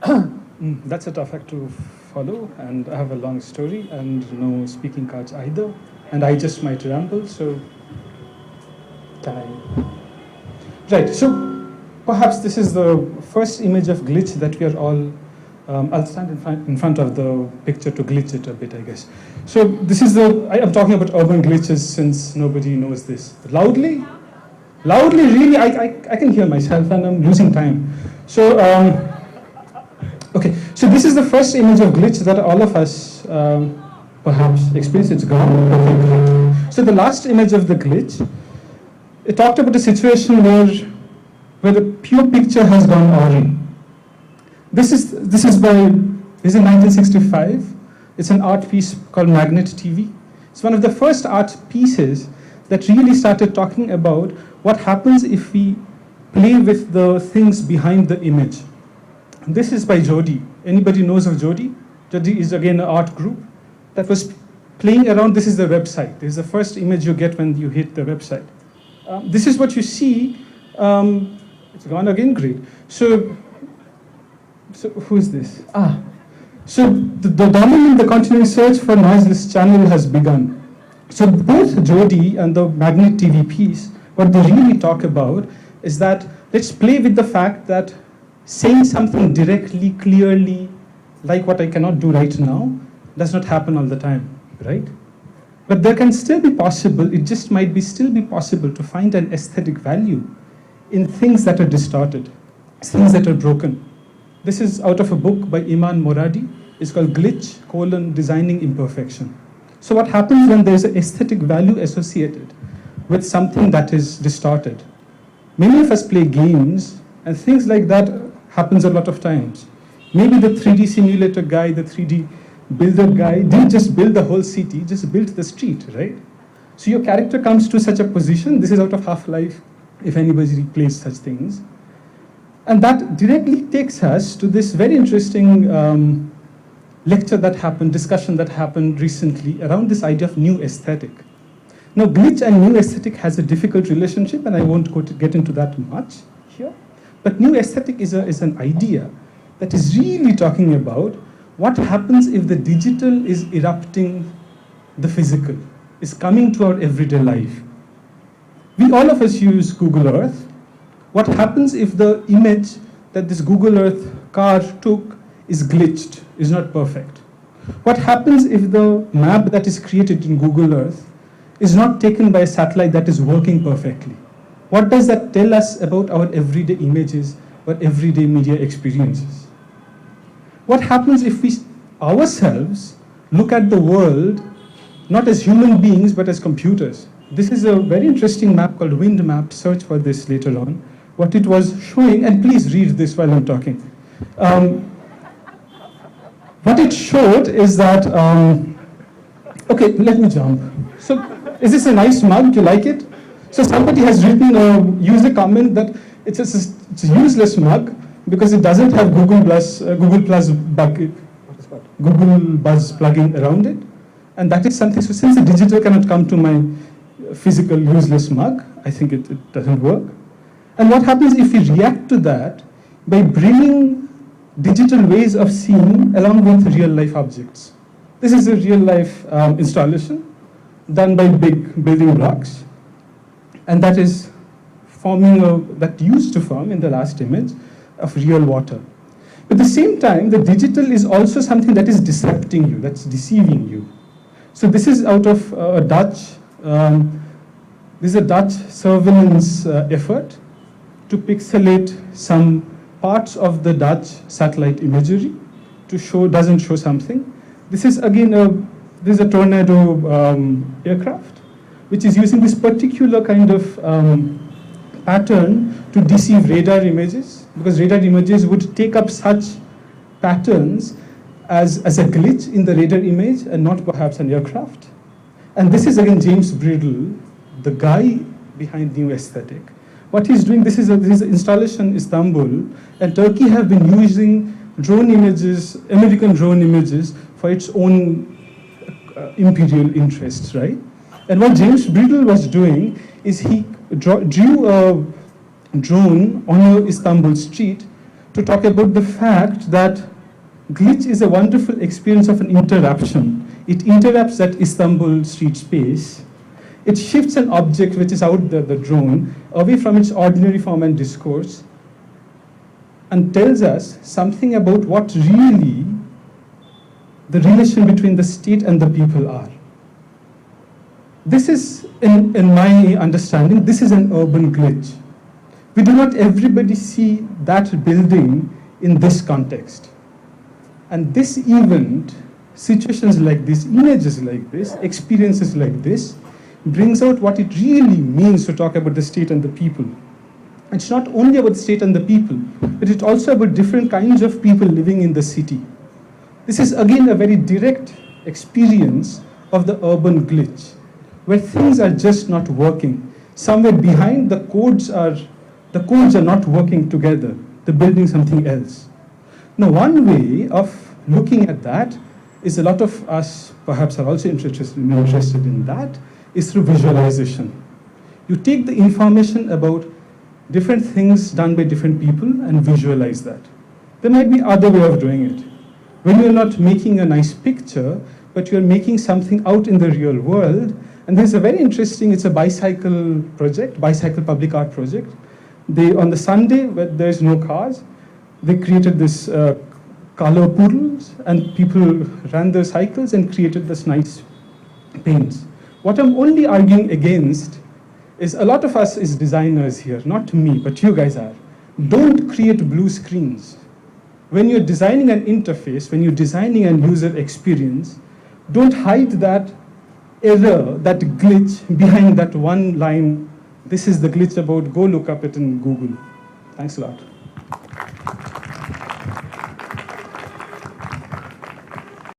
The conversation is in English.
That's a tough act to follow, and I have a long story and no speaking cards either, and I just might ramble, so can I? Right, so perhaps this is the first image of glitch that we are all, I'll stand in front of the picture to glitch it a bit, I guess. So this is I'm talking about urban glitches since nobody knows this. Loudly? Loudly, really, I can hear myself and I'm losing time. So, okay, so this is the first image of glitch that all of us perhaps experience. It's gone. Okay, great. So the last image of the glitch, it talked about a situation where the pure picture has gone awry. This is in 1965. It's an art piece called Magnet TV. It's one of the first art pieces that really started talking about what happens if we play with the things behind the image. This is by Jodi. Anybody knows of Jodi? Jodi is again an art group that was playing around. This is the website. This is the first image you get when you hit the website. This is what you see. It's gone again, great. So who is this? So the dominant, the continuing search for noiseless channel has begun. So both Jodi and the Magnet TV piece, what they really talk about is that let's play with the fact that saying something directly, clearly, like what I cannot do right now, does not happen all the time, right? But there can still be possible, it just might still be possible to find an aesthetic value in things that are distorted, things that are broken. This is out of a book by Iman Moradi. It's called Glitch, Designing Imperfection. So what happens when there's an aesthetic value associated with something that is distorted? Many of us play games, and things like that happens a lot of times. Maybe the 3D simulator guy, the 3D builder guy, didn't just build the whole city, just built the street, right? So your character comes to such a position. This is out of Half-Life, if anybody plays such things. And that directly takes us to this very interesting lecture that happened, discussion that happened recently around this idea of new aesthetic. Now, glitch and new aesthetic has a difficult relationship, and I won't get into that much here. But new aesthetic is an idea that is really talking about what happens if the digital is erupting the physical, is coming to our everyday life. All of us use Google Earth. What happens if the image that this Google Earth car took is glitched, is not perfect? What happens if the map that is created in Google Earth is not taken by a satellite that is working perfectly? What does that tell us about our everyday images or everyday media experiences? What happens if we ourselves look at the world not as human beings but as computers? This is a very interesting map called Wind Map. Search for this later on. What it was showing, and please read this while I'm talking. What it showed is that, okay, let me jump. So is this a nice mug? Do you like it? So somebody has written, used a comment that it's a useless mug because it doesn't have Google Buzz plugin around it. And that is something, so since the digital cannot come to my physical useless mug, I think it doesn't work. And what happens if we react to that by bringing digital ways of seeing along with real life objects? This is a real life installation done by big building blocks. And that is that used to form in the last image of real water. At the same time, the digital is also something that is decepting you, that's deceiving you. So this is out of a Dutch surveillance effort to pixelate some parts of the Dutch satellite imagery to doesn't show something. This is again this is a Tornado aircraft, which is using this particular kind of pattern to deceive radar images, because radar images would take up such patterns as a glitch in the radar image and not perhaps an aircraft. And this is again James Bridle, the guy behind New Aesthetic. What he's doing, this is an installation in Istanbul, and Turkey have been using drone images, American drone images, for its own imperial interests, right? And what James Bridle was doing is he drew a drone on a Istanbul street to talk about the fact that glitch is a wonderful experience of an interruption. It interrupts that Istanbul street space. It shifts an object which is out there, the drone, away from its ordinary form and discourse, and tells us something about what really the relation between the state and the people are. This is, in my understanding, this is an urban glitch. We do not everybody see that building in this context. And this event, situations like this, images like this, experiences like this, brings out what it really means to talk about the state and the people. It's not only about the state and the people, but it's also about different kinds of people living in the city. This is again a very direct experience of the urban glitch, where things are just not working. Somewhere behind the codes are not working together. They're building something else. Now, one way of looking at that is a lot of us perhaps are also interested in that, is through visualization. You take the information about different things done by different people and visualize that. There might be other way of doing it. When you're not making a nice picture, but you're making something out in the real world, and there's a very interesting, it's a bicycle project, bicycle public art project. On the Sunday, where there's no cars, they created this color poodles, and people ran their cycles and created this nice paints. What I'm only arguing against is a lot of us is designers here, not me, but you guys are. Don't create blue screens. When you're designing an interface, when you're designing a user experience, don't hide that error, that glitch behind that one line. This is the glitch about, go look up it in Google. Thanks a lot.